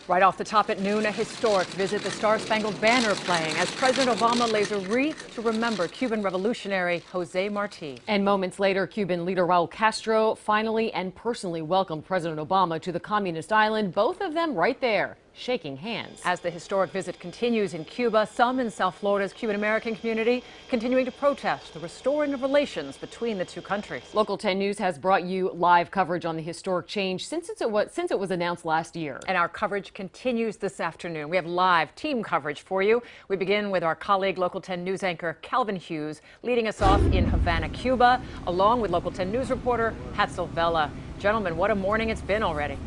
Right off the top at noon, a historic visit, the Star-Spangled Banner playing as President Obama lays a wreath to remember Cuban revolutionary Jose Marti. And moments later, Cuban leader Raul Castro finally and personally welcomed President Obama to the communist island, both of them right there, shaking hands. As the historic visit continues in Cuba, some in South Florida's Cuban-American community continuing to protest the restoring of relations between the two countries. Local 10 News has brought you live coverage on the historic change since it was announced last year. And our coverage continues this afternoon. We have live team coverage for you. We begin with our colleague, Local 10 News anchor Calvin Hughes, leading us off in Havana, Cuba, along with Local 10 News reporter Hatzel Vela. Gentlemen, what a morning it's been already.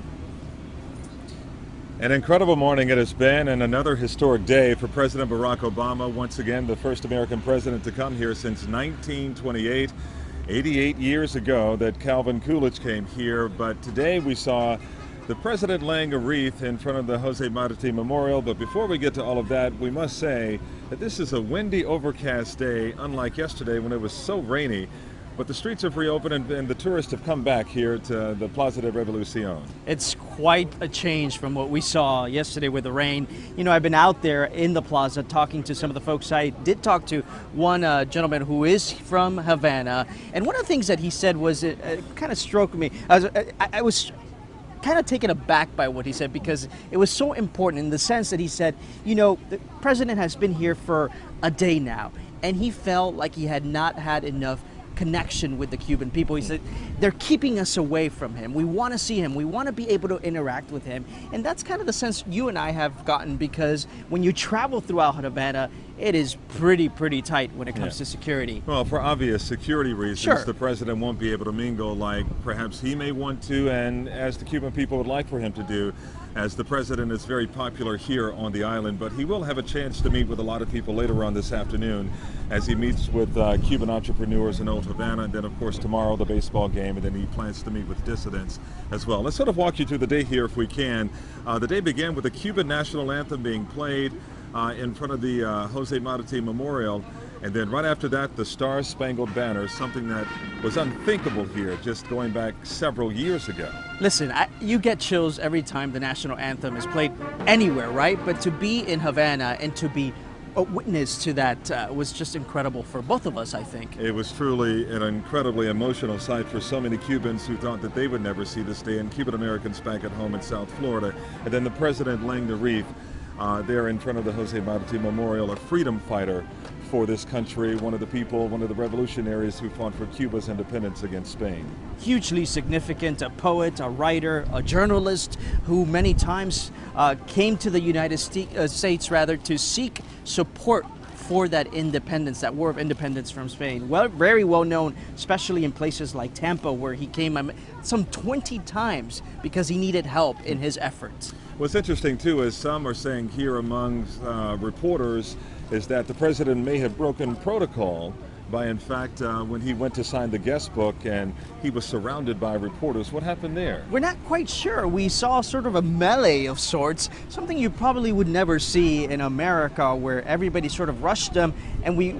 An incredible morning it has been, and another historic day for President Barack Obama. Once again, the first American president to come here since 1928. 88 years ago that Calvin Coolidge came here, but today we saw the president laying a wreath in front of the Jose Marti Memorial. But before we get to all of that, we must say that this is a windy, overcast day, unlike yesterday when it was so rainy. But the streets have reopened and the tourists have come back here to the Plaza de Revolucion. It's quite a change from what we saw yesterday with the rain. You know, I've been out there in the plaza talking to some of the folks. I did talk to one gentleman who is from Havana, and one of the things that he said was, it kind of struck me. I was kind of taken aback by what he said, because it was so important in the sense that he said, you know, the president has been here for a day now, and he felt like he had not had enough connection with the Cuban people. He said, they're keeping us away from him. We want to see him. We want to be able to interact with him. And that's kind of the sense you and I have gotten, because when you travel throughout Havana, it is pretty tight when it comes to security. Well, for obvious security reasons, sure, the president won't be able to mingle like perhaps he may want to, and as the Cuban people would like for him to do, as the president is very popular here on the island. But he will have a chance to meet with a lot of people later on this afternoon as he meets with Cuban entrepreneurs in Old Havana, and then of course tomorrow the baseball game, and then he plans to meet with dissidents as well. Let's sort of walk you through the day here if we can. The day began with the Cuban national anthem being played in front of the Jose Marti Memorial. And then right after that, the Star-Spangled Banner, something that was unthinkable here just going back several years ago. Listen, you get chills every time the national anthem is played anywhere, right? But to be in Havana and to be a witness to that was just incredible for both of us, I think. It was truly an incredibly emotional sight for so many Cubans who thought that they would never see this day, and Cuban Americans back at home in South Florida. And then the president laying the wreath there in front of the Jose Marti Memorial, a freedom fighter for this country, one of the revolutionaries who fought for Cuba's independence against Spain. Hugely significant, a poet, a writer, a journalist who many times came to the United States rather to seek support for that independence, that war of independence from Spain. Well, very well known, especially in places like Tampa, where he came some 20 times because he needed help in his efforts. What's interesting too is some are saying here among reporters is that the president may have broken protocol by, in fact, when he went to sign the guest book and he was surrounded by reporters. What happened there? We're not quite sure. We saw sort of a melee of sorts, something you probably would never see in America, where everybody sort of rushed him, and we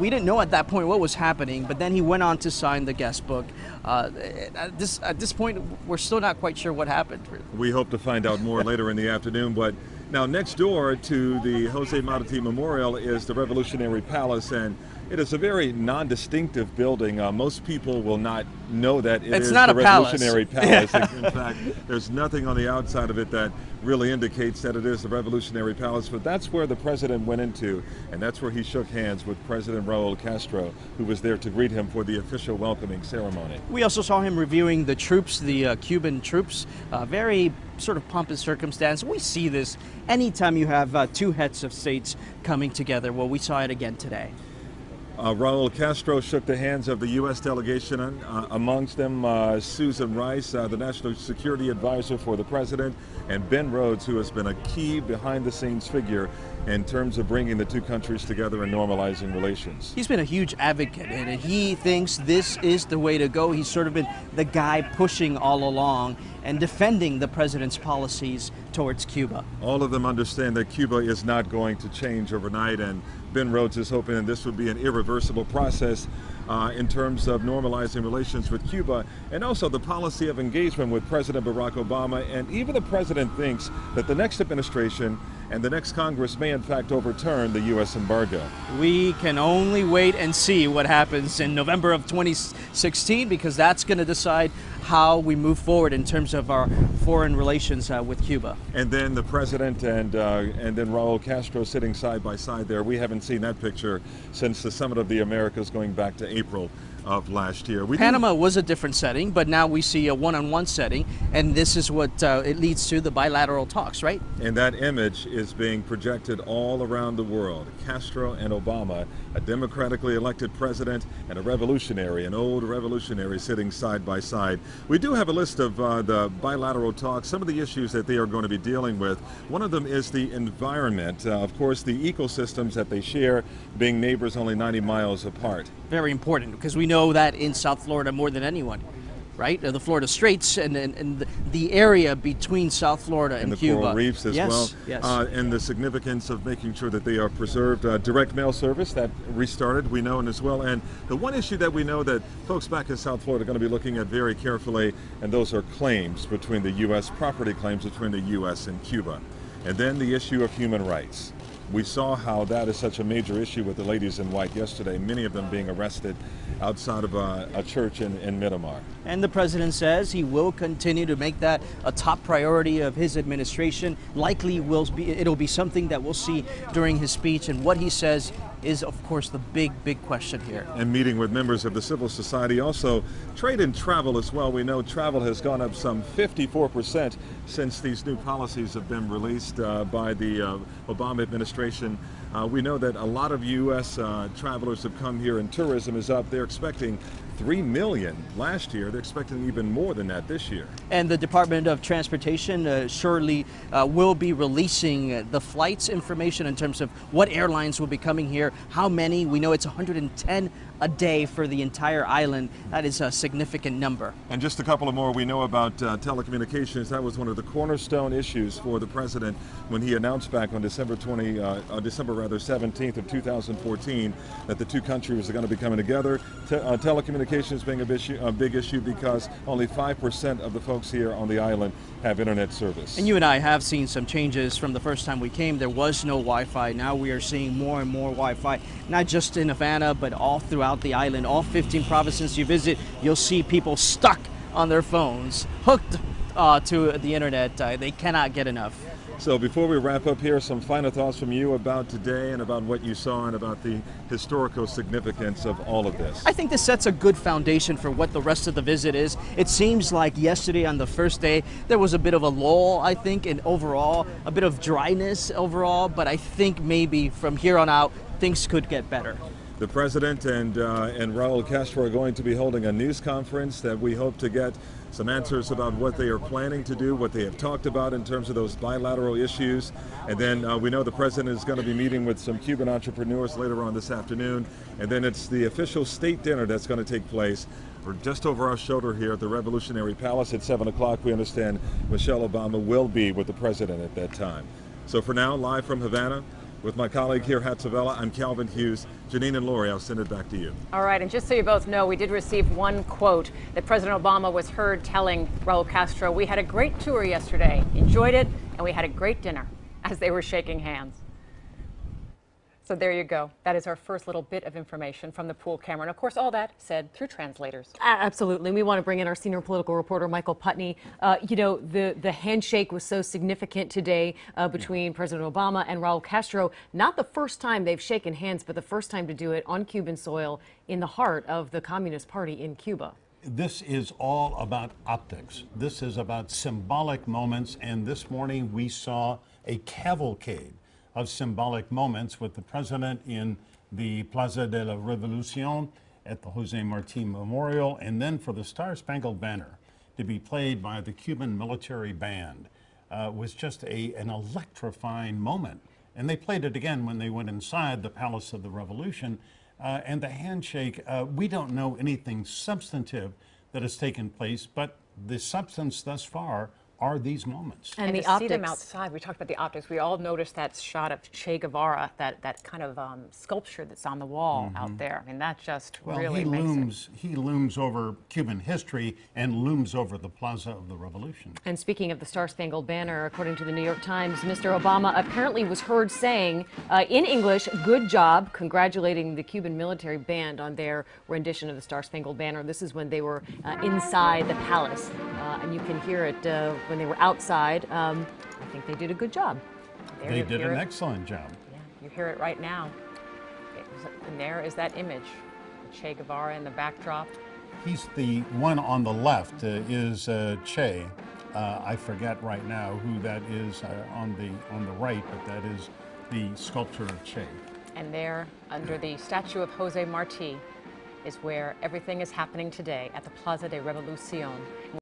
didn't know at that point what was happening, but then he went on to sign the guest book. At this point, we're still not quite sure what happened. We hope to find out more later in the afternoon, but now next door to the Jose Marti Memorial is the Revolutionary Palace, and it is a very non-distinctive building. Most people will not know that it's not the a palace. Revolutionary Palace. In fact, there's nothing on the outside of it that really indicates that it is the Revolutionary Palace, but that's where the president went into, and that's where he shook hands with President Raul Castro, who was there to greet him for the official welcoming ceremony. We also saw him reviewing the troops, the Cuban troops, very sort of pompous circumstance. We see this anytime you have two heads of states coming together. Well, we saw it again today. Raul Castro shook the hands of the U.S. delegation, amongst them Susan Rice, the National Security Advisor for the President, and Ben Rhodes, who has been a key behind-the-scenes figure in terms of bringing the two countries together and normalizing relations. He's been a huge advocate, and he thinks this is the way to go. He's sort of been the guy pushing all along and defending the president's policies towards Cuba. All of them understand that Cuba is not going to change overnight, and Ben Rhodes is hoping that this would be an irreversible process. in terms of normalizing relations with Cuba, and also the policy of engagement with President Barack Obama. And even the president thinks that the next administration and the next Congress may in fact overturn the U.S. embargo. We can only wait and see what happens in November of 2016, because that's going to decide how we move forward in terms of our foreign relations with Cuba. And then the president and then Raul Castro sitting side by side there. We haven't seen that picture since the Summit of the Americas going back to April of last year. Panama was a different setting, but now we see a one-on-one setting, and this is what it leads to, the bilateral talks, right? And that image is being projected all around the world. Castro and Obama, a democratically elected president and a revolutionary, an old revolutionary, sitting side by side. We do have a list of the bilateral talks, some of the issues that they are going to be dealing with. One of them is the environment, of course, the ecosystems that they share, being neighbors only 90 miles apart. Very important, because we know that in South Florida more than anyone, right? The Florida Straits and the area between South Florida and Cuba. The coral reefs as well. Yes. And the significance of making sure that they are preserved. Direct mail service that restarted, we know, and as well. And the one issue that we know that folks back in South Florida are going to be looking at very carefully, and those are claims between the U.S., property claims between the U.S. and Cuba. And then the issue of human rights. We saw how that is such a major issue with the ladies in white yesterday, many of them being arrested outside of a church in Miramar. And the president says he will continue to make that a top priority of his administration. Likely it'll be something that we'll see during his speech, and what he says is, of course, the big question here. And meeting with members of the civil society. Also, trade and travel as well. We know travel has gone up some 54% since these new policies have been released by the Obama administration. We know that a lot of U.S. travelers have come here, and tourism is up. They're expecting 3 million last year. They're expecting even more than that this year. And the Department of Transportation surely will be releasing the flights information in terms of what airlines will be coming here, how many. We know it's 110 a day for the entire island. That is a significant number. And just a couple of more we know about telecommunications. That was one of the cornerstone issues for the president when he announced back on December 17th of 2014 that the two countries are going to be coming together. Telecommunications being a big issue because only 5% of the folks here on the island have internet service. And you and I have seen some changes from the first time we came. There was no Wi-Fi. Now we are seeing more and more Wi-Fi, not just in Havana, but all throughout the island. All 15 provinces you visit, you'll see people stuck on their phones, hooked to the internet. They cannot get enough. So before we wrap up here, some final thoughts from you about today and about what you saw and about the historical significance of all of this. I think this sets a good foundation for what the rest of the visit is. It seems like yesterday on the first day, there was a bit of a lull, I think, and overall, a bit of dryness overall, but I think maybe from here on out, things could get better. The president and Raul Castro are going to be holding a news conference that we hope to get some answers about what they are planning to do, what they have talked about in terms of those bilateral issues. And then we know the president is going to be meeting with some Cuban entrepreneurs later on this afternoon. And then it's the official state dinner that's going to take place. We're just over our shoulder here at the Revolutionary Palace at 7 o'clock. We understand Michelle Obama will be with the president at that time. So for now, live from Havana, with my colleague here, Hatzavella, I'm Calvin Hughes. Janine and Lori, I'll send it back to you. All right, and just so you both know, we did receive one quote that President Obama was heard telling Raul Castro, "We had a great tour yesterday, enjoyed it, and we had a great dinner," as they were shaking hands. So there you go. That is our first little bit of information from the pool camera. And of course, all that said through translators. Absolutely. We want to bring in our senior political reporter, Michael Putney. You know, the handshake was so significant today between President Obama and Raul Castro. Not the first time they've shaken hands, but the first time to do it on Cuban soil in the heart of the Communist Party in Cuba. This is all about optics. This is about symbolic moments. And this morning we saw a cavalcade of symbolic moments with the president in the Plaza de la Revolucion at the Jose Marti Memorial, and then for the Star-Spangled Banner to be played by the Cuban military band was just an electrifying moment. And they played it again when they went inside the Palace of the Revolution. And the handshake, we don't know anything substantive that has taken place, but the substance thus far are these moments. And the to see them optics. outside, we talked about the optics. We all noticed that shot of Che Guevara, that kind of sculpture that's on the wall out there. I mean, that just Well, really makes he looms over Cuban history and looms over the Plaza of the Revolution. And speaking of the Star-Spangled Banner, according to the New York Times, Mr. Obama apparently was heard saying in English, "Good job," congratulating the Cuban military band on their rendition of the Star-Spangled Banner. This is when they were inside the palace, and you can hear it when they were outside. I think they did a good job. They did an excellent job. Yeah, you hear it right now. And there is that image, Che Guevara in the backdrop. He's the one on the left is Che. I forget right now who that is on the right, but that is the sculpture of Che. And there, under the statue of Jose Marti, is where everything is happening today at the Plaza de Revolucion.